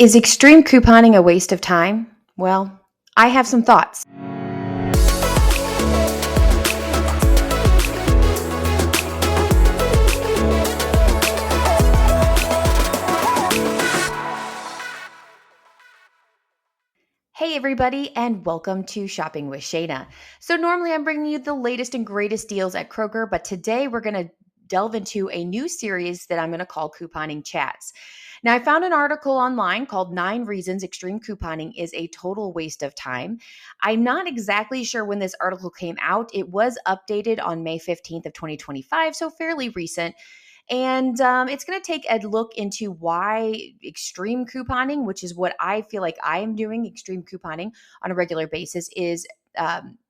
Is extreme couponing a waste of time? Well, I have some thoughts. Hey, everybody, and welcome to Shopping with Shana. So, normally I'm bringing you the latest and greatest deals at Kroger, but today we're going to delve into a new series that I'm going to call Couponing Chats. Now, I found an article online called 9 Reasons Extreme Couponing is a Total Waste of Time. I'm not exactly sure when this article came out. It was updated on May 15th of 2025, so fairly recent. And it's going to take a look into why extreme couponing, which is what I feel like I am doing, extreme couponing on a regular basis, is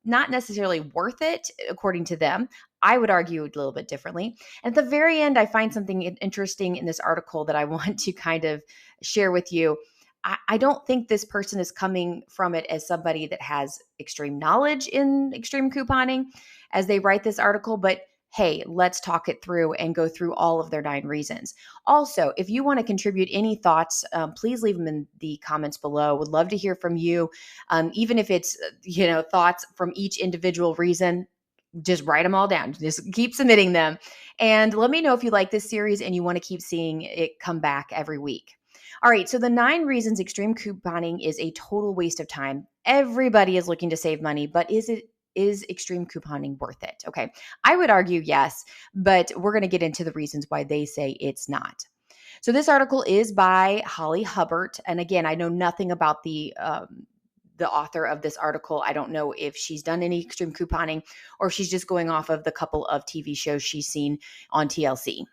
not necessarily worth it, according to them. I would argue a little bit differently. And at the very end, I find something interesting in this article that I want to kind of share with you. I don't think this person is coming from it as somebody that has extreme knowledge in extreme couponing as they write this article, but hey, let's talk it through and go through all of their 9 reasons. Also, if you want to contribute any thoughts, please leave them in the comments below. Would love to hear from you. Even if it's, thoughts from each individual reason, just write them all down. Just keep submitting them. And let me know if you like this series and you want to keep seeing it come back every week. All right, so the 9 reasons extreme couponing is a total waste of time. Everybody is looking to save money, but is extreme couponing worth it? Okay. I would argue yes, but we're going to get into the reasons why they say it's not. So this article is by Holly Hubbard, and again, I know nothing about the author of this article. I don't know if she's done any extreme couponing or if she's just going off of the couple of TV shows she's seen on TLC.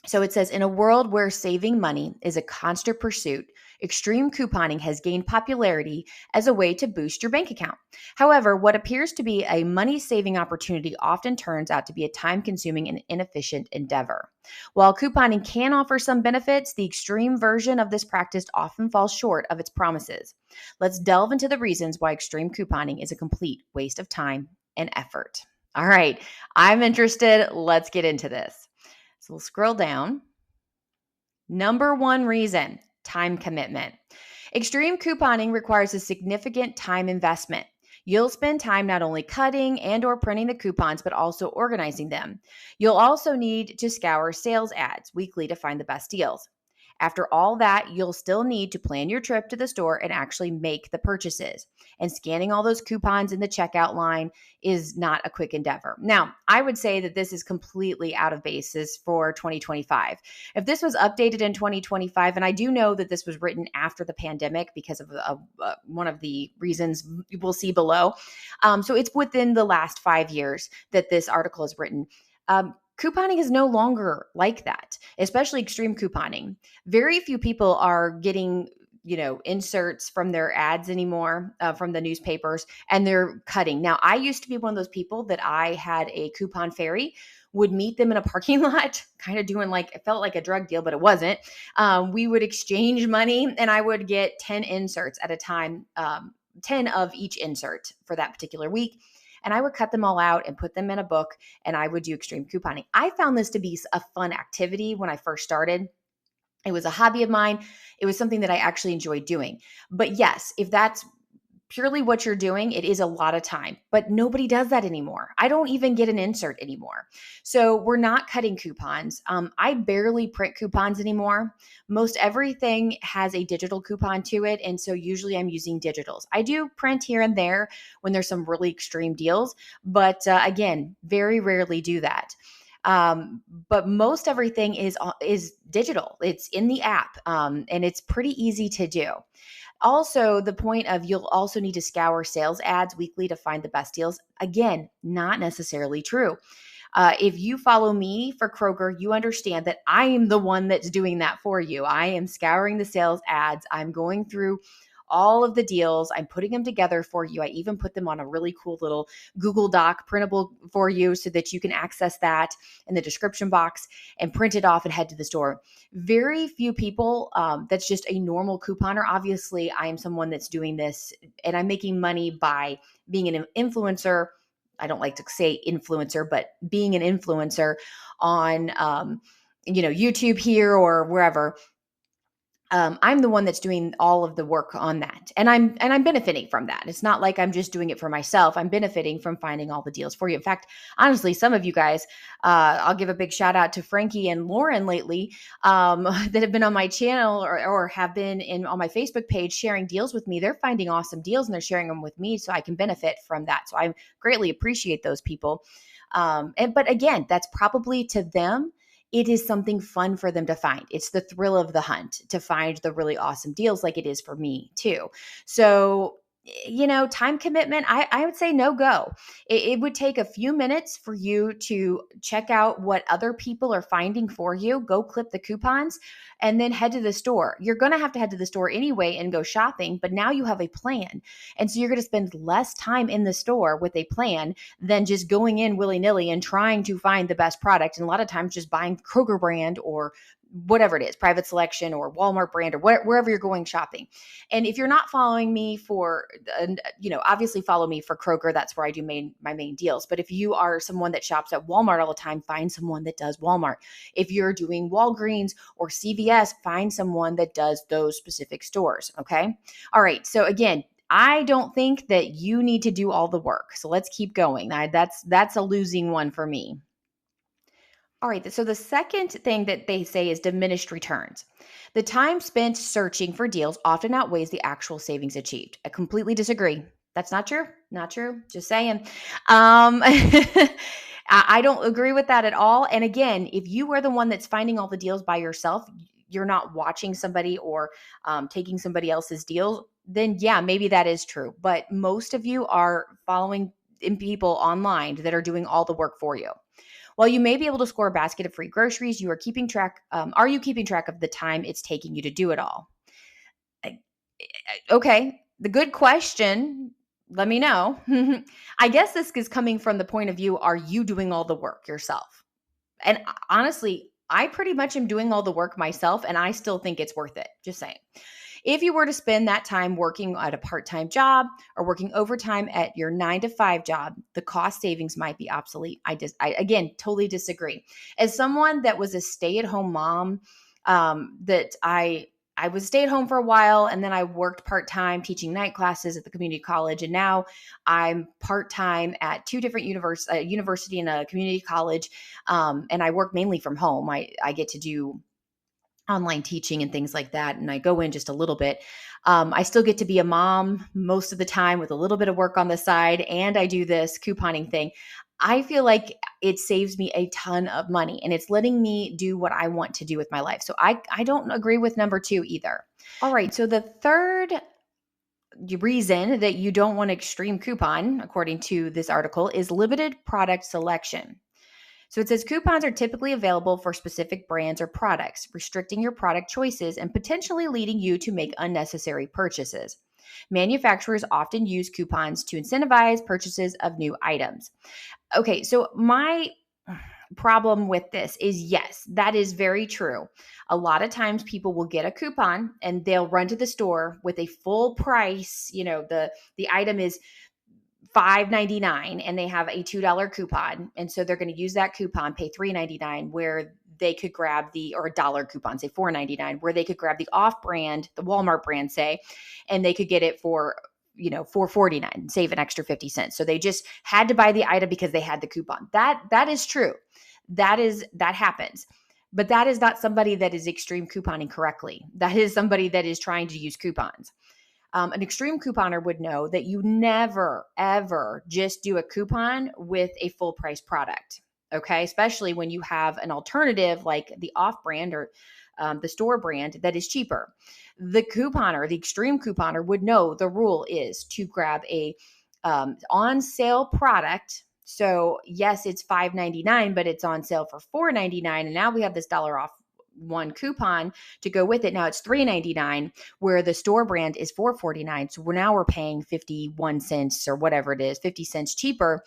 So it says, in a world where saving money is a constant pursuit, extreme couponing has gained popularity as a way to boost your bank account. However, what appears to be a money-saving opportunity often turns out to be a time-consuming and inefficient endeavor. While couponing can offer some benefits, the extreme version of this practice often falls short of its promises. Let's delve into the reasons why extreme couponing is a complete waste of time and effort. All right, I'm interested. Let's get into this. So we'll scroll down. Number 1 reason, time commitment. Extreme couponing requires a significant time investment. You'll spend time not only cutting and or printing the coupons, but also organizing them. You'll also need to scour sales ads weekly to find the best deals. After all that, you'll still need to plan your trip to the store and actually make the purchases. And scanning all those coupons in the checkout line is not a quick endeavor. Now, I would say that this is completely out of basis for 2025. If this was updated in 2025, and I do know that this was written after the pandemic because of one of the reasons we'll see below. So it's within the last 5 years that this article is written. Couponing is no longer like that, especially extreme couponing. Very few people are getting, inserts from their ads anymore, from the newspapers, and they're cutting. Now, I used to be one of those people that I had a coupon fairy, would meet them in a parking lot, kind of doing it felt like a drug deal, but it wasn't. We would exchange money and I would get 10 inserts at a time, 10 of each insert for that particular week. And I would cut them all out and put them in a book, and I would do extreme couponing. I found this to be a fun activity when I first started. It was a hobby of mine. It was something that I actually enjoyed doing. But yes, if that's purely what you're doing, it is a lot of time, but nobody does that anymore. I don't even get an insert anymore. So we're not cutting coupons. I barely print coupons anymore. Most everything has a digital coupon to it. And so usually I'm using digitals. I do print here and there when there's some really extreme deals, but again, very rarely do that. But most everything is digital. It's in the app, and it's pretty easy to do. Also, the point of you'll also need to scour sales ads weekly to find the best deals. Again, not necessarily true. If you follow me for Kroger, you understand that I am the one that's doing that for you. I am scouring the sales ads. I'm going through all of the deals. I'm putting them together for you. I even put them on a really cool little Google Doc printable for you so that you can access that in the description box and print it off and head to the store. Very few people, that's just a normal couponer. Obviously, I am someone that's doing this and I'm making money by being an influencer. I don't like to say influencer, but being an influencer on, YouTube here or wherever. I'm the one that's doing all of the work on that, and I'm benefiting from that. It's not like I'm just doing it for myself. I'm benefiting from finding all the deals for you. In fact, honestly, some of you guys, I'll give a big shout out to Frankie and Lauren lately, that have been on my channel or have been on my Facebook page sharing deals with me. They're finding awesome deals and they're sharing them with me, so I can benefit from that. So I greatly appreciate those people. But again, that's probably to them, it is something fun for them to find. It's the thrill of the hunt to find the really awesome deals, like it is for me too. So, time commitment, I would say no go. It would take a few minutes for you to check out what other people are finding for you, go clip the coupons, and then head to the store. You're going to have to head to the store anyway and go shopping, but now you have a plan. And so you're going to spend less time in the store with a plan than just going in willy-nilly and trying to find the best product. And a lot of times just buying Kroger brand or whatever it is, private selection or Walmart brand or wherever you're going shopping. And if you're not following me obviously follow me for Kroger. That's where I do my main deals. But if you are someone that shops at Walmart all the time, find someone that does Walmart. If you're doing Walgreens or CVS, find someone that does those specific stores. Okay. All right. So again, I don't think that you need to do all the work. So let's keep going. That's a losing one for me. All right. So the second thing that they say is diminished returns. The time spent searching for deals often outweighs the actual savings achieved. I completely disagree. That's not true. Not true. Just saying. I don't agree with that at all. And again, if you are the one that's finding all the deals by yourself, you're not watching somebody or taking somebody else's deal, then yeah, maybe that is true. But most of you are following in people online that are doing all the work for you. While you may be able to score a basket of free groceries, you are keeping track. Are you keeping track of the time it's taking you to do it all? Okay, the good question. Let me know. I guess this is coming from the point of view: are you doing all the work yourself? And honestly, I pretty much am doing all the work myself, and I still think it's worth it. Just saying. If you were to spend that time working at a part-time job or working overtime at your 9 to 5 job, the cost savings might be obsolete. I again totally disagree. As someone that was a stay-at-home mom, that I was stay at home for a while, and then I worked part-time teaching night classes at the community college. And now I'm part-time at two different university and a community college. And I work mainly from home. I get to do online teaching and things like that. And I go in just a little bit. I still get to be a mom most of the time with a little bit of work on the side. And I do this couponing thing. I feel like it saves me a ton of money and it's letting me do what I want to do with my life. So I don't agree with number 2 either. All right. So the third reason that you don't want extreme coupon, according to this article, is limited product selection. So it says coupons are typically available for specific brands or products, restricting your product choices and potentially leading you to make unnecessary purchases. Manufacturers often use coupons to incentivize purchases of new items. Okay, so my problem with this is yes, that is very true. A lot of times people will get a coupon and they'll run to the store with a full price, the item is $5.99 and they have a $2 coupon. And so they're going to use that coupon, pay $3.99, where they could grab or a dollar coupon, say $4.99, where they could grab the off brand, the Walmart brand, say, and they could get it for $4.49, save an extra 50 cents. So they just had to buy the item because they had the coupon. That is true. That happens. But that is not somebody that is extreme couponing correctly. That is somebody that is trying to use coupons. An extreme couponer would know that you never, ever just do a coupon with a full price product. Okay. Especially when you have an alternative like the off brand or the store brand that is cheaper. The extreme couponer would know the rule is to grab a on sale product. So yes, it's $5.99, but it's on sale for $4.99. And now we have this dollar off one coupon to go with it. Now it's $3.99 where the store brand is $4.49. So we're paying 51 cents or whatever it is, 50 cents cheaper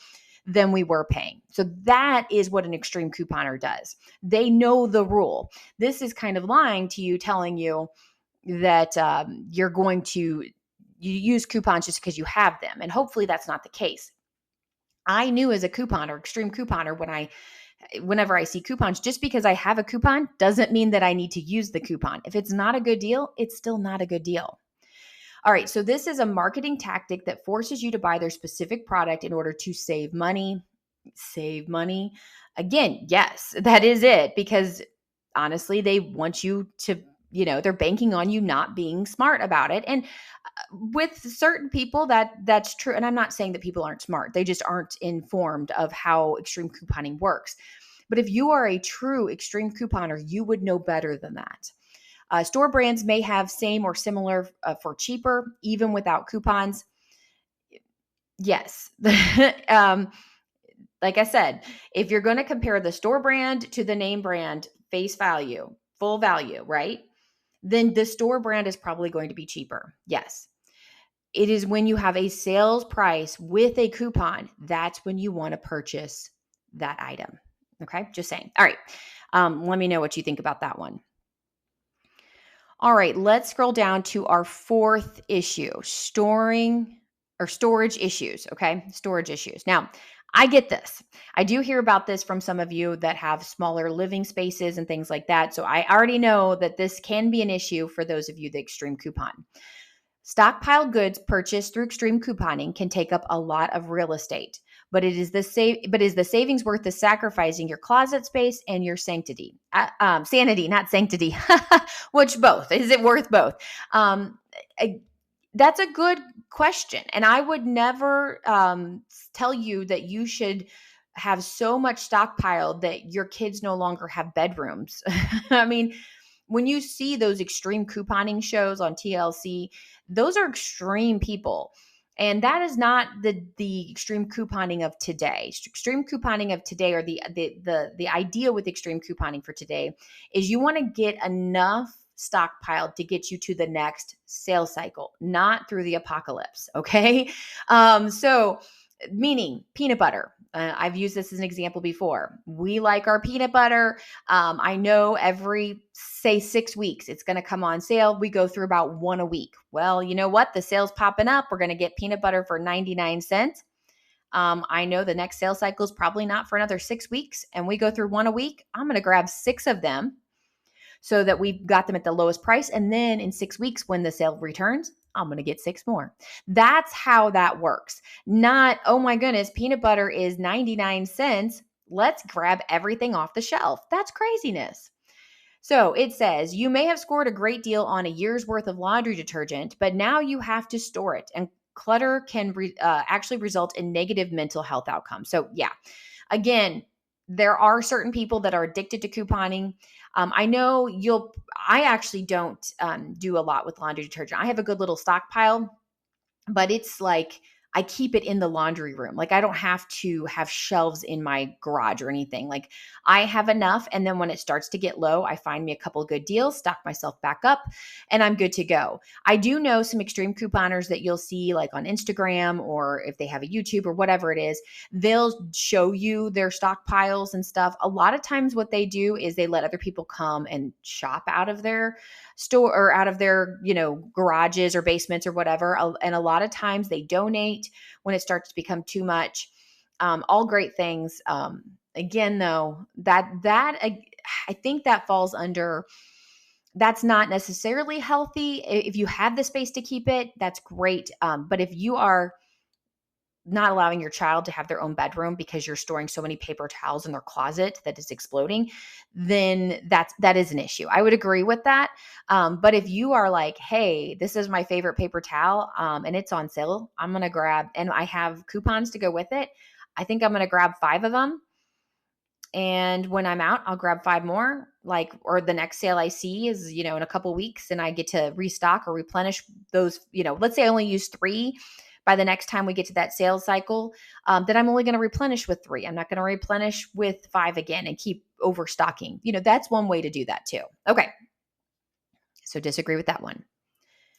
than we were paying. So that is what an extreme couponer does. They know the rule. This is kind of lying to you, telling you that you're going to use coupons just because you have them. And hopefully that's not the case. I knew as a extreme couponer, when I whenever I see coupons, just because I have a coupon doesn't mean that I need to use the coupon. If it's not a good deal, it's still not a good deal. All right, so this is a marketing tactic that forces you to buy their specific product in order to save money. Save money. Again, yes, that is it, because honestly, they want you to, they're banking on you not being smart about it. And with certain people that's true. And I'm not saying that people aren't smart. They just aren't informed of how extreme couponing works. But if you are a true extreme couponer, you would know better than that. Store brands may have same or similar for cheaper, even without coupons. Yes. Like I said, if you're going to compare the store brand to the name brand, face value, full value, right? Then the store brand is probably going to be cheaper. Yes. It is when you have a sales price with a coupon, that's when you want to purchase that item. Okay. Just saying. All right. Let me know what you think about that one. All right, let's scroll down to our fourth issue, storage issues, okay? Storage issues. Now, I get this. I do hear about this from some of you that have smaller living spaces and things like that. So I already know that this can be an issue for those of you that extreme coupon. Stockpile goods purchased through extreme couponing can take up a lot of real estate, but is the savings worth the sacrificing your closet space and your sanctity? Sanity, not sanctity. Which both? Is it worth both? That's a good question, and I would never tell you that you should have so much stockpiled that your kids no longer have bedrooms. I mean, when you see those extreme couponing shows on TLC, those are extreme people. And that is not the extreme couponing of today. Extreme couponing of today, or the idea with extreme couponing for today, is you want to get enough stockpiled to get you to the next sales cycle, not through the apocalypse. Okay. So meaning peanut butter. I've used this as an example before. We like our peanut butter. I know every, say, 6 weeks, it's going to come on sale. We go through about one a week. Well, you know what? The sale's popping up. We're going to get peanut butter for 99 cents. I know the next sales cycle is probably not for another 6 weeks, and we go through one a week. I'm going to grab 6 of them so that we've got them at the lowest price. And then in 6 weeks, when the sale returns, I'm going to get 6 more. That's how that works. Not, oh my goodness, peanut butter is 99 cents. Let's grab everything off the shelf. That's craziness. So it says, you may have scored a great deal on a year's worth of laundry detergent, but now you have to store it. And clutter can actually result in negative mental health outcomes. So yeah, again, there are certain people that are addicted to couponing. I actually don't do a lot with laundry detergent. I have a good little stockpile, but it's like I keep it in the laundry room. Like I don't have to have shelves in my garage or anything. Like I have enough. And then when it starts to get low, I find me a couple good deals, stock myself back up, and I'm good to go. I do know some extreme couponers that you'll see like on Instagram, or if they have a YouTube or whatever it is, they'll show you their stockpiles and stuff. A lot of times what they do is they let other people come and shop out of their store or out of their, garages or basements or whatever. And a lot of times they donate when it starts to become too much. All great things. Again, though, I think that falls under, that's not necessarily healthy. If you have the space to keep it, that's great. But if you are not allowing your child to have their own bedroom because you're storing so many paper towels in their closet that it's exploding, then that is an issue. I would agree with that. But if you are like, hey, this is my favorite paper towel, and it's on sale, I'm going to grab, and I have coupons to go with it. I think I'm going to grab 5 of them. And when I'm out, I'll grab 5 more, or the next sale I see is, in a couple weeks, and I get to restock or replenish those, let's say I only use 3. By the next time we get to that sales cycle, then I'm only going to replenish with 3. I'm not going to replenish with 5 again and keep overstocking. That's one way to do that too. Okay. So disagree with that one.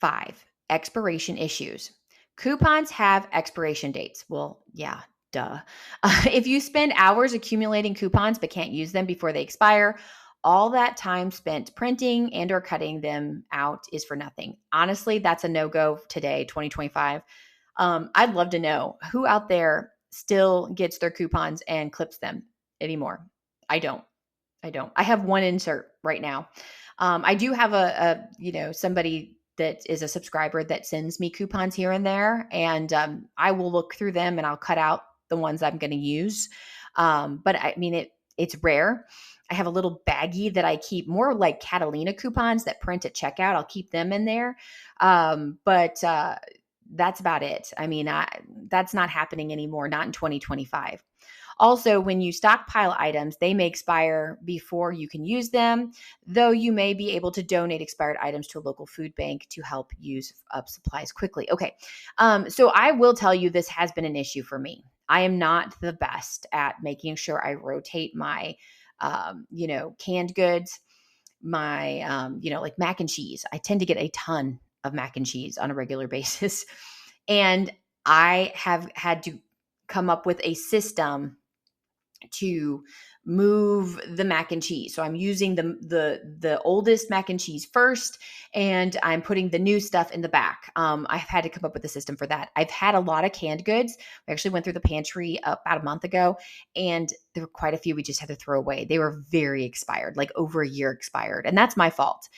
5, expiration issues. Coupons have expiration dates. Well, yeah, duh. If you spend hours accumulating coupons but can't use them before they expire, all that time spent printing and or cutting them out is for nothing. Honestly, that's a no-go today, 2025. I'd love to know who out there still gets their coupons and clips them anymore. I don't. I don't. I have one insert right now. I do have somebody that is a subscriber that sends me coupons here and there, and I will look through them and I'll cut out the ones I'm going to use. But I mean, it's rare. I have a little baggie that I keep, more like Catalina coupons that print at checkout. I'll keep them in there. But that's about it. I mean, that's not happening anymore, not in 2025. Also, when you stockpile items, they may expire before you can use them, though you may be able to donate expired items to a local food bank to help use up supplies quickly. Okay. So I will tell you, this has been an issue for me. I am not the best at making sure I rotate my, canned goods, my, like mac and cheese. I tend to get a ton of mac and cheese on a regular basis. And I have had to come up with a system to move the mac and cheese. So I'm using the oldest mac and cheese first, and I'm putting the new stuff in the back. I've had to come up with a system for that. I've had a lot of canned goods. We actually went through the pantry about a month ago, and there were quite a few we just had to throw away. They were very expired, like over a year expired, and that's my fault.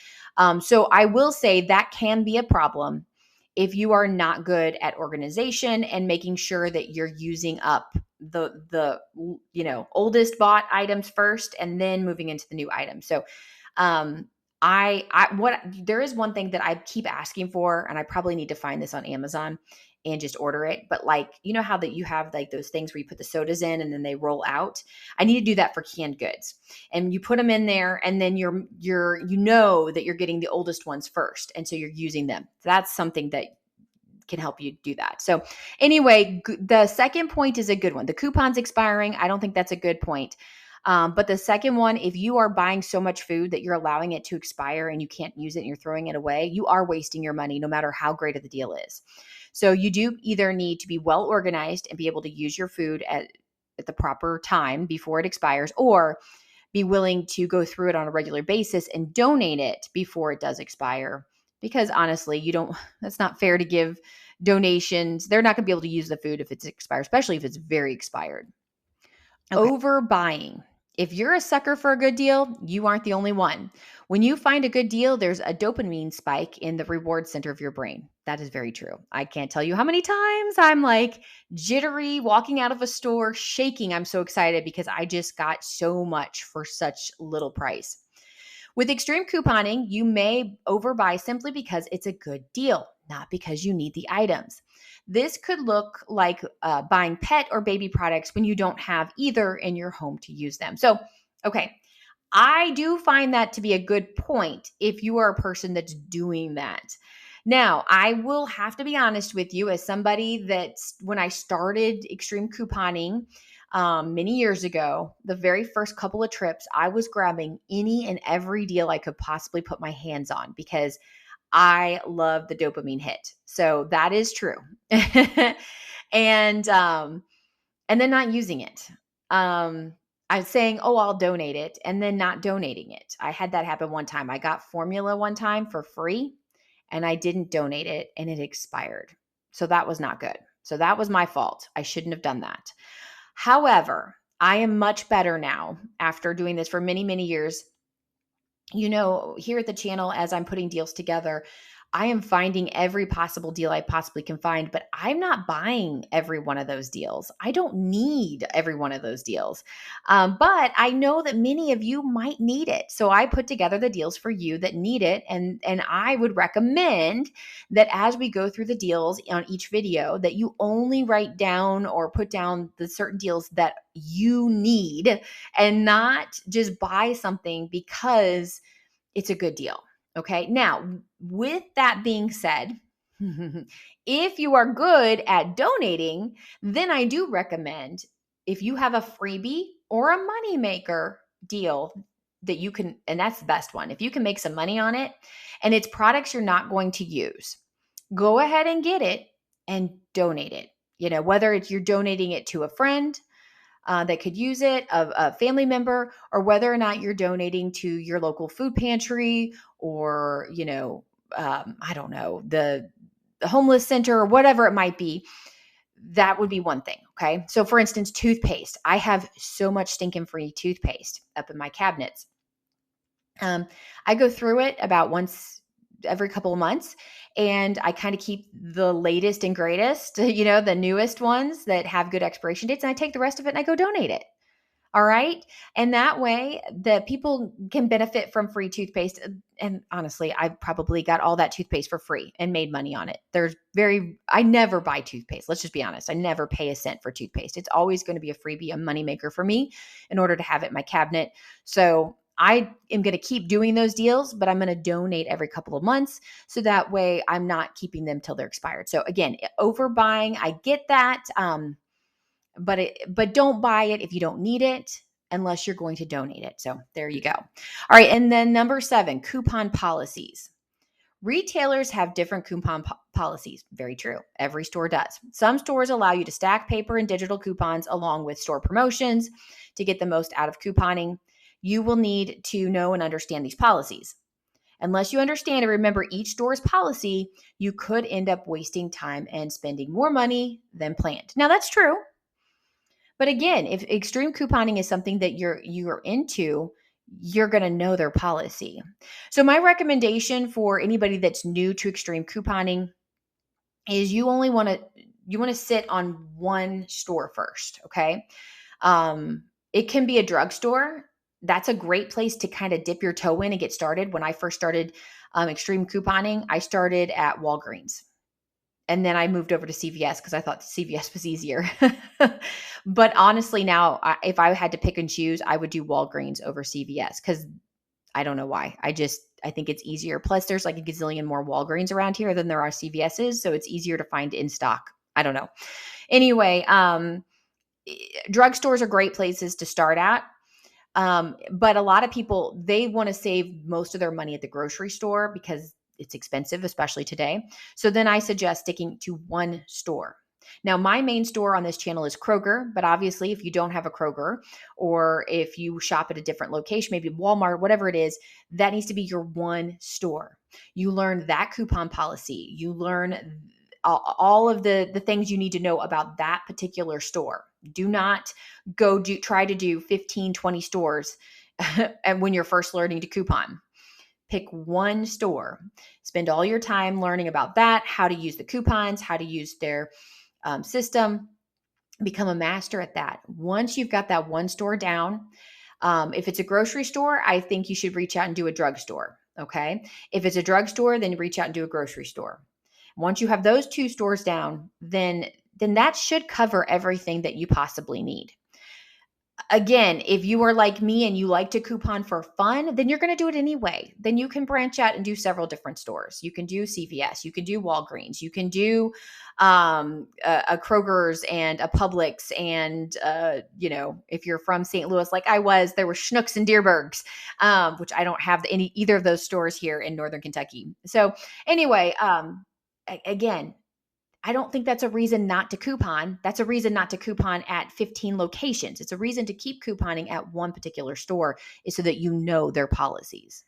So I will say that can be a problem if you are not good at organization and making sure that you're using up the oldest bought items first and then moving into the new items. So there is one thing that I keep asking for, and I probably need to find this on Amazon and just order it. But like, you know how that you have like those things where you put the sodas in and then they roll out? I need to do that for canned goods. And you put them in there, and then you know that you're getting the oldest ones first. And so you're using them. That's something that can help you do that. So anyway, the second point is a good one. The coupons expiring, I don't think that's a good point. But the second one, if you are buying so much food that you're allowing it to expire and you can't use it and you're throwing it away, you are wasting your money no matter how great of the deal is. So you do either need to be well organized and be able to use your food at the proper time before it expires, or be willing to go through it on a regular basis and donate it before it does expire. Because honestly, that's not fair to give donations. They're not going to be able to use the food if it's expired, especially if it's very expired. Okay. Overbuying. If you're a sucker for a good deal, you aren't the only one. When you find a good deal, there's a dopamine spike in the reward center of your brain. That is very true. I can't tell you how many times I'm like jittery, walking out of a store, shaking. I'm so excited because I just got so much for such little price. With extreme couponing, you may overbuy simply because it's a good deal, not because you need the items. This could look like buying pet or baby products when you don't have either in your home to use them. So, okay, I do find that to be a good point if you are a person that's doing that. Now, I will have to be honest with you, as somebody that when I started extreme couponing many years ago, the very first couple of trips, I was grabbing any and every deal I could possibly put my hands on because I love the dopamine hit. So that is true. and then not using it. I'm saying, oh, I'll donate it, and then not donating it. I had that happen one time. I got formula one time for free, and I didn't donate it, and it expired. So that was not good. So that was my fault. I shouldn't have done that. However, I am much better now after doing this for many, many years. Here at the channel, as I'm putting deals together, I am finding every possible deal I possibly can find, but I'm not buying every one of those deals. I don't need every one of those deals. But I know that many of you might need it. So I put together the deals for you that need it. And I would recommend that as we go through the deals on each video, that you only write down or put down the certain deals that you need and not just buy something because it's a good deal. Okay. Now, with that being said, if you are good at donating, then I do recommend, if you have a freebie or a moneymaker deal that you can, and that's the best one, if you can make some money on it and it's products you're not going to use, go ahead and get it and donate it. Whether it's you're donating it to a friend that could use it, a family member, or whether or not you're donating to your local food pantry or, I don't know, the homeless center or whatever it might be, that would be one thing. Okay. So for instance, toothpaste. I have so much stinking free toothpaste up in my cabinets. I go through it about once every couple of months, and I kind of keep the latest and greatest, the newest ones that have good expiration dates, and I take the rest of it and I go donate it. All right. And that way the people can benefit from free toothpaste. And honestly, I probably got all that toothpaste for free and made money on it. I never buy toothpaste. Let's just be honest. I never pay a cent for toothpaste. It's always going to be a freebie, a moneymaker for me in order to have it in my cabinet. So I am going to keep doing those deals, but I'm going to donate every couple of months. So that way I'm not keeping them till they're expired. So again, overbuying, I get that. But don't buy it if you don't need it unless you're going to donate it. So there you go. All right. And then number 7, coupon policies. Retailers have different coupon policies. Very true. Every store does. Some stores allow you to stack paper and digital coupons along with store promotions to get the most out of couponing. You will need to know and understand these policies. Unless you understand and remember each store's policy, you could end up wasting time and spending more money than planned. Now, that's true. But again, if extreme couponing is something that you're into, you're going to know their policy. So my recommendation for anybody that's new to extreme couponing is you want to sit on one store first, okay? It can be a drugstore. That's a great place to kind of dip your toe in and get started. When I first started extreme couponing, I started at Walgreens. And then I moved over to CVS because I thought CVS was easier. But honestly, now if I had to pick and choose, I would do Walgreens over CVS because I don't know why. I think it's easier. Plus, there's like a gazillion more Walgreens around here than there are CVS's, so it's easier to find in stock. I don't know. Anyway, drugstores are great places to start at. But a lot of people, they want to save most of their money at the grocery store because it's expensive, especially today. So then I suggest sticking to one store. Now, my main store on this channel is Kroger, but obviously if you don't have a Kroger or if you shop at a different location, maybe Walmart, whatever it is, that needs to be your one store. You learn that coupon policy. You learn all of the things you need to know about that particular store. Do not try to do 15, 20 stores and when you're first learning to coupon. Pick one store. Spend all your time learning about that, how to use the coupons, how to use their system. Become a master at that. Once you've got that one store down, if it's a grocery store, I think you should reach out and do a drugstore. Okay. If it's a drugstore, then reach out and do a grocery store. Once you have those 2 stores down, then that should cover everything that you possibly need. Again, if you are like me and you like to coupon for fun, then you're going to do it anyway. Then you can branch out and do several different stores. You can do CVS, you can do Walgreens, you can do a Kroger's and a Publix, and if you're from St. Louis, like I was, there were Schnucks and Deerbergs, which I don't have either of those stores here in Northern Kentucky. So anyway, again, I don't think that's a reason not to coupon. That's a reason not to coupon at 15 locations. It's a reason to keep couponing at one particular store is so that you know their policies.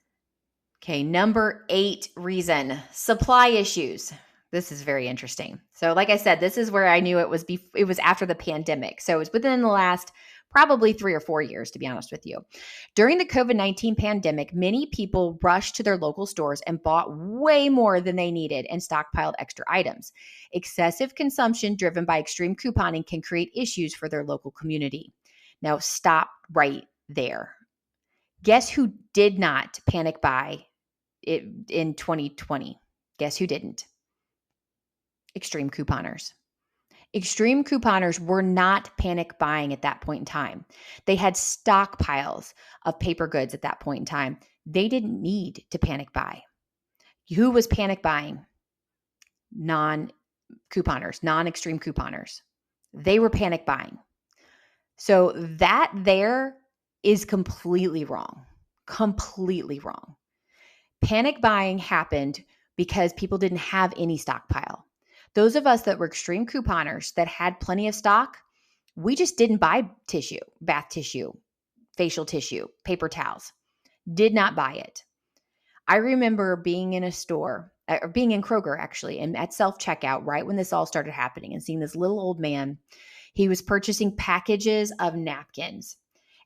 Okay, number 8 reason, supply issues. This is very interesting. So like I said, this is where I knew it was after the pandemic. So it was within the last probably 3 or 4 years, to be honest with you. During the COVID-19 pandemic, many people rushed to their local stores and bought way more than they needed and stockpiled extra items. Excessive consumption driven by extreme couponing can create issues for their local community. Now, stop right there. Guess who did not panic buy it in 2020? Guess who didn't? Extreme couponers. Extreme couponers were not panic buying at that point in time. They had stockpiles of paper goods at that point in time. They didn't need to panic buy. Who was panic buying? Non-couponers, non-extreme couponers. They were panic buying. So that there is completely wrong. Completely wrong. Panic buying happened because people didn't have any stockpile. Those of us that were extreme couponers that had plenty of stock, we just didn't buy tissue, bath tissue, facial tissue, paper towels. Did not buy it. I remember being in a store, or being in Kroger actually, and at self-checkout right when this all started happening and seeing this little old man. He was purchasing packages of napkins.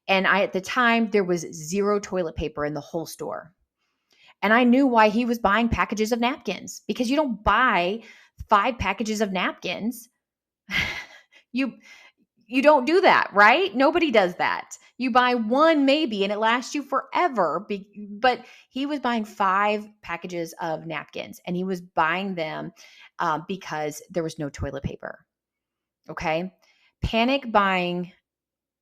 And at the time, there was zero toilet paper in the whole store. And I knew why he was buying packages of napkins, because you don't buy 5 packages of napkins. you you don't do that, right? Nobody does that. You buy one maybe and it lasts you forever. But he was buying 5 packages of napkins, and he was buying them because there was no toilet paper. Okay. Panic buying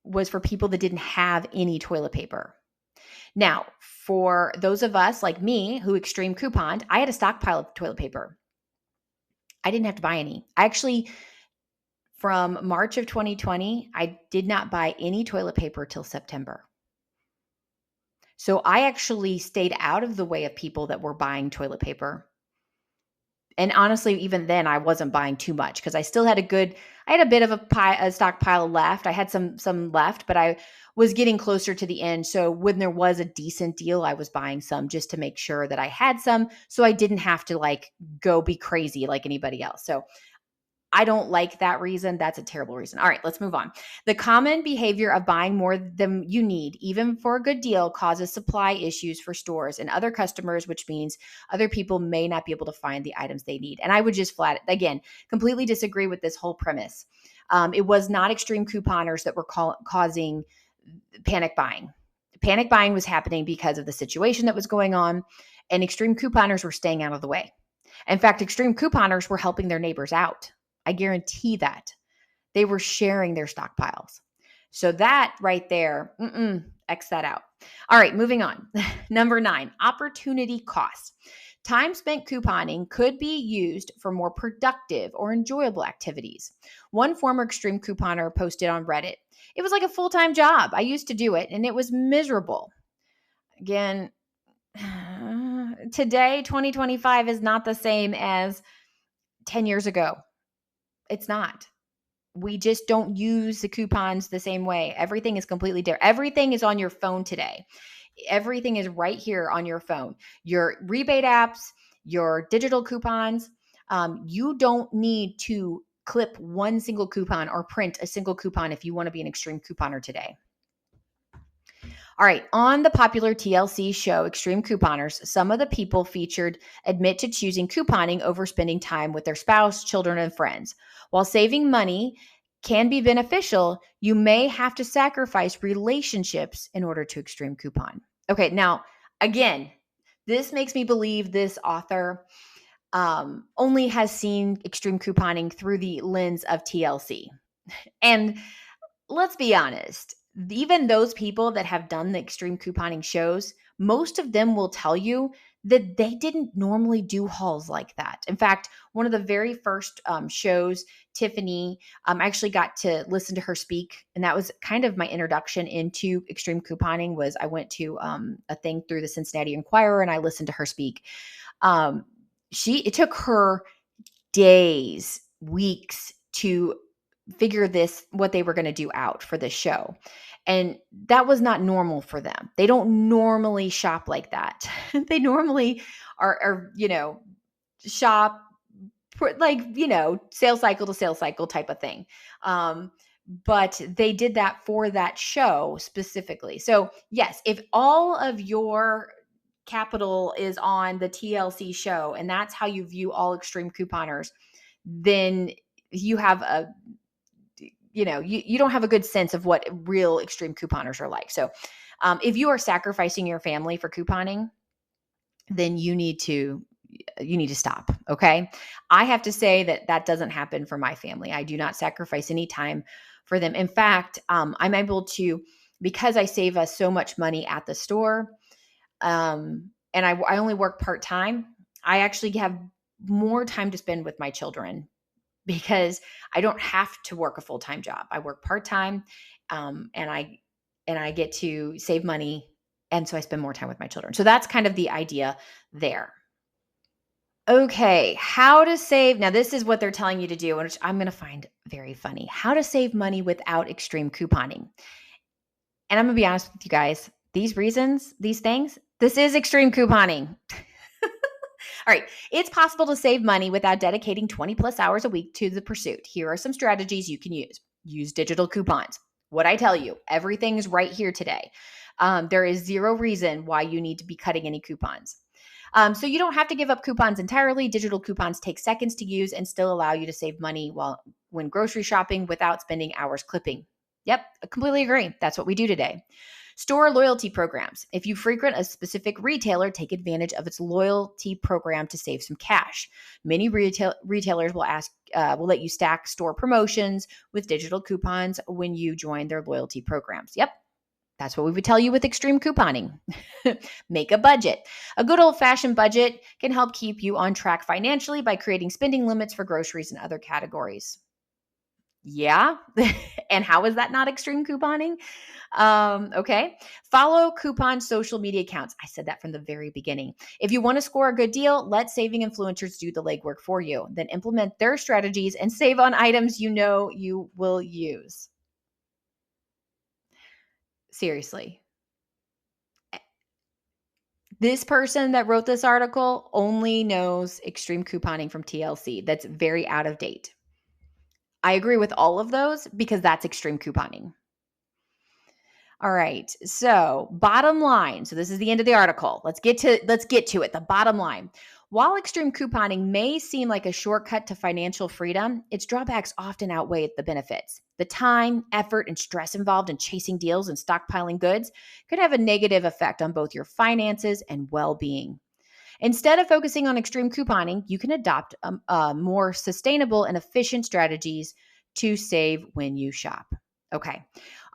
was for people that didn't have any toilet paper. Now, for those of us like me who extreme couponed, I had a stockpile of toilet paper. I didn't have to buy any. I actually, from March of 2020, I did not buy any toilet paper till September. So I actually stayed out of the way of people that were buying toilet paper. And honestly, even then I wasn't buying too much, because I still had I had a bit of a stockpile left. I had some left, but I was getting closer to the end. So when there was a decent deal, I was buying some just to make sure that I had some, so I didn't have to like go be crazy like anybody else. So I don't like that reason. That's a terrible reason. All right, let's move on. The common behavior of buying more than you need, even for a good deal, causes supply issues for stores and other customers, which means other people may not be able to find the items they need. And I would just again, completely disagree with this whole premise. It was not extreme couponers that were causing panic buying. Panic buying was happening because of the situation that was going on, and extreme couponers were staying out of the way. In fact, extreme couponers were helping their neighbors out. I guarantee that. They were sharing their stockpiles. So that right there, X that out. All right, moving on. Number 9, opportunity cost. Time spent couponing could be used for more productive or enjoyable activities. One former extreme couponer posted on Reddit, "It was like a full-time job. I used to do it and it was miserable." Again, today, 2025 is not the same as 10 years ago. It's not. We just don't use the coupons the same way. Everything is completely different. Everything is on your phone today. Everything is right here on your phone. Your rebate apps, your digital coupons. You don't need to clip one single coupon or print a single coupon if you want to be an extreme couponer today. All right, on the popular TLC show, Extreme Couponers, some of the people featured admit to choosing couponing over spending time with their spouse, children, and friends. While saving money can be beneficial, you may have to sacrifice relationships in order to extreme coupon. Okay, now, again, this makes me believe this author only has seen extreme couponing through the lens of TLC. And let's be honest, even those people that have done the extreme couponing shows, most of them will tell you that they didn't normally do hauls like that. In fact, one of the very first shows, Tiffany, I actually got to listen to her speak, and that was kind of my introduction into extreme couponing. Was I went to a thing through the Cincinnati Enquirer, and I listened to her speak. It took her days, weeks to figure what they were going to do out for this show. And that was not normal for them. They don't normally shop like that. They normally are, shop like, sales cycle to sales cycle type of thing. But they did that for that show specifically. So yes, if all of your capital is on the TLC show and that's how you view all extreme couponers, then you have you don't have a good sense of what real extreme couponers are like. So if you are sacrificing your family for couponing, then you need to stop. Okay. I have to say that doesn't happen for my family. I do not sacrifice any time for them. In fact, I'm able to, because I save us so much money at the store, and I only work part-time, I actually have more time to spend with my children, because I don't have to work a full-time job. I work part-time, and I get to save money. And so I spend more time with my children. So that's kind of the idea there. Okay, how to save. Now, this is what they're telling you to do, which I'm going to find very funny. How to save money without extreme couponing. And I'm going to be honest with you guys. These reasons, these things, this is extreme couponing. All right. It's possible to save money without dedicating 20 plus hours a week to the pursuit. Here are some strategies you can use. Use digital coupons. What I tell you, everything's right here today. There is zero reason why you need to be cutting any coupons. So you don't have to give up coupons entirely. Digital coupons take seconds to use and still allow you to save money when grocery shopping without spending hours clipping. Yep, I completely agree. That's what we do today. Store loyalty programs. If you frequent a specific retailer, take advantage of its loyalty program to save some cash. Many retailers will let you stack store promotions with digital coupons when you join their loyalty programs. Yep, that's what we would tell you with extreme couponing. Make a budget. A good old-fashioned budget can help keep you on track financially by creating spending limits for groceries and other categories. Yeah. And how is that not extreme couponing? Okay. Follow coupon social media accounts. I said that from the very beginning. If you want to score a good deal, let saving influencers do the legwork for you. Then implement their strategies and save on items you know you will use. Seriously. This person that wrote this article only knows extreme couponing from TLC. That's very out of date. I agree with all of those because that's extreme couponing. All right. So, bottom line. So this is the end of the article. Let's get to it. The bottom line. While extreme couponing may seem like a shortcut to financial freedom, its drawbacks often outweigh the benefits. The time, effort, and stress involved in chasing deals and stockpiling goods could have a negative effect on both your finances and well-being. Instead of focusing on extreme couponing, you can adopt more sustainable and efficient strategies to save when you shop. Okay.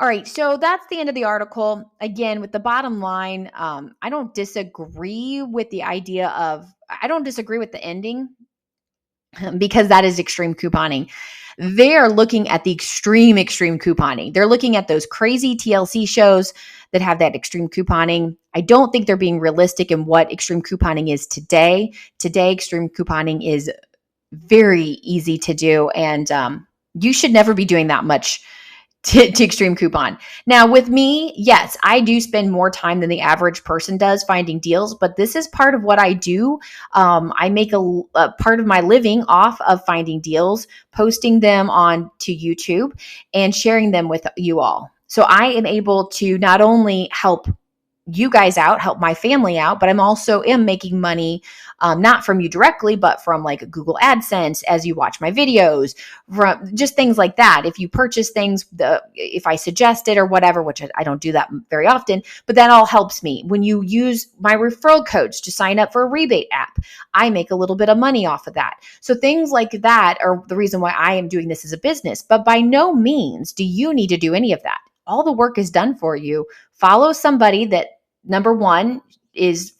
All right. So that's the end of the article. Again, with the bottom line, I don't disagree with the ending because that is extreme couponing. They are looking at the extreme couponing. They're looking at those crazy TLC shows that have that extreme couponing. I don't think they're being realistic in what extreme couponing is today. Today, extreme couponing is very easy to do, and you should never be doing that much to extreme coupon. Now with me, yes, I do spend more time than the average person does finding deals, but this is part of what I do. I make a part of my living off of finding deals, posting them on to YouTube and sharing them with you all. So I am able to not only help you guys out, help my family out, but I'm also making money, not from you directly, but from like Google AdSense as you watch my videos, from just things like that. If you purchase things, if I suggest it or whatever, which I don't do that very often, but that all helps me. When you use my referral codes to sign up for a rebate app, I make a little bit of money off of that. So things like that are the reason why I am doing this as a business, but by no means do you need to do any of that. All the work is done for you. Follow somebody that, number one, is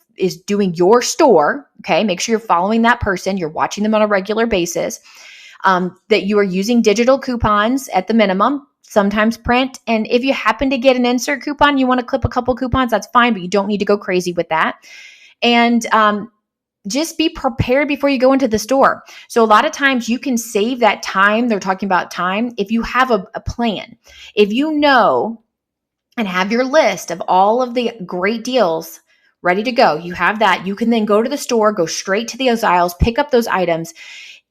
doing your store. Okay. Make sure you're following that person. You're watching them on a regular basis, that you are using digital coupons at the minimum, sometimes print. And if you happen to get an insert coupon, you want to clip a couple coupons, that's fine, but you don't need to go crazy with that. And, just be prepared before you go into the store. So a lot of times you can save that time. They're talking about time. If you have a plan, if you know and have your list of all of the great deals ready to go, you have that. You can then go to the store, go straight to those aisles, pick up those items.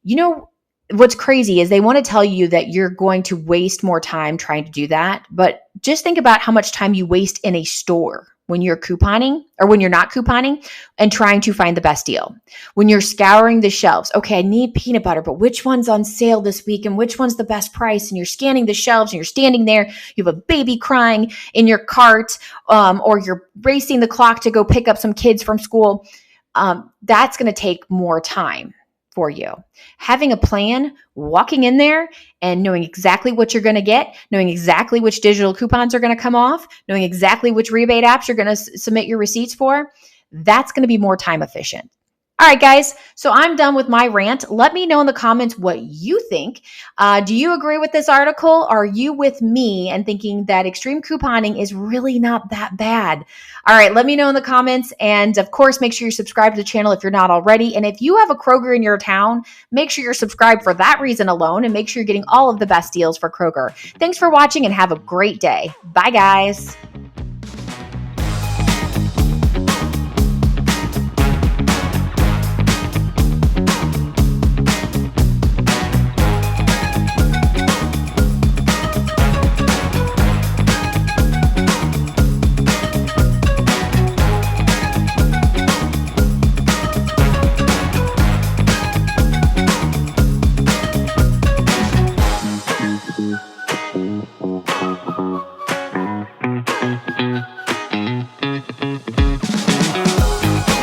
You know, what's crazy is they want to tell you that you're going to waste more time trying to do that. But just think about how much time you waste in a store when you're couponing or when you're not couponing and trying to find the best deal. When you're scouring the shelves, okay, I need peanut butter, but which one's on sale this week and which one's the best price? And you're scanning the shelves and you're standing there, you have a baby crying in your cart, or you're racing the clock to go pick up some kids from school. That's going to take more time for you. Having a plan, walking in there and knowing exactly what you're going to get, knowing exactly which digital coupons are going to come off, knowing exactly which rebate apps you're going to submit your receipts for, that's going to be more time efficient. All right, guys. So I'm done with my rant. Let me know in the comments what you think. Do you agree with this article? Are you with me and thinking that extreme couponing is really not that bad? All right, let me know in the comments. And of course, make sure you subscribe to the channel if you're not already. And if you have a Kroger in your town, make sure you're subscribed for that reason alone and make sure you're getting all of the best deals for Kroger. Thanks for watching and have a great day. Bye, guys.